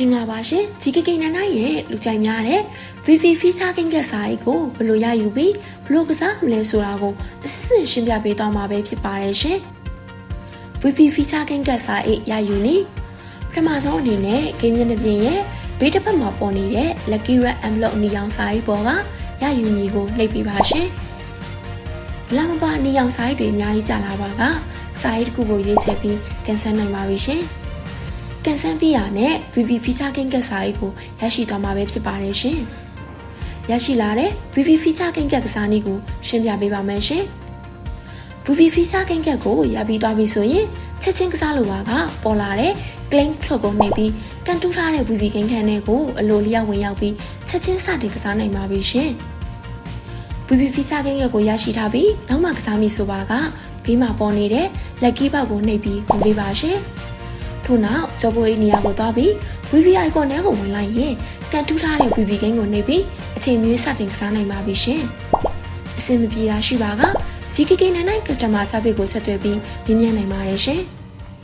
မင်္ဂလာပါရှင်ဒီကေကေနန္ဒရဲ့လူကြိုက်များတဲ့ VV feature ကင်းကက်စာကြီးကိုဘယ်လိုရယူပြီးဘယ်လိုကစားမလဲဆိုတာကိုအစစ်စစ်ရှင်းပြပေးသွားမှာပဲဖြစ်ပါတယ်ရှင် VV feature ကင်းကက်စာကြီးရယူနည်းပထမဆုံးအနေနဲ့ဂိမ်းမျက်နှာပြင်ရဲ့ဘေးတစ်ဖက်မှာပေါ်နေတဲ့ Lucky Red Envelope အနီရောင်စာကြီးပေါ်ကရယူမည်ကိုနှိပ်ပေးပါရှင်လာမပါအနီရောင်စာကြီးတွေအများကြီးကြာလာပါကစာကြီးတစ်ခုကိုရွေးချယ်ပြီးကန်ဆယ်နိုင်ပါပြီရှင်ကန်ဆယ်ပြီးရတဲ့ VV feature ကင်းကက်စာကြီးကိုရရှိသွားမှာပဲဖြစ်ပါတယ်ရှင်ရရှိလာတဲ့ VV feature ကင်းကက်ကစားနည်းကိုရှင်းပြပေးပါမယ်ရှင် VV feature ကင်းကက်ကိုရပြီးသွားပြီဆိုရင်ချက်ချင်းကစားလိုပါကပေါ်လာတဲ့ claim clock ကိုနှိပ်ပြီးကန်တူးထားတဲ့ VV ကင်းကက်နဲ့ကိုအလိုလျောက်ဝင်ရောက်ပြီးချက်ချင်းစတင်ကစားနိုင်ပါပြီရှင် VV feature ကင်းကက်ကိုရရှိထားပြီးနောက်မှကစားမိဆိုပါကဘေးမှာပေါ်နေတဲ့ lucky box ကိုနှိပ်ပြီးဝင်ပေးပါရှင်ထို့နောက်ကြောပွေးနေရာကိုသွားပြီး VV icon နဲ့ကိုဝင်လိုက်ရင်ကန်တူးထားတဲ့ VV ကင်းကိုနှိပ်ပြီးအချိန်မီစတင်ကစားနိုင်ပါပြီရှင်အဆင်မပြေတာရှိပါက GKK99 customer service ကိုဆက်သွယ်ပြီးမြင်မြန်နိုင်ပါတယ်ရှင်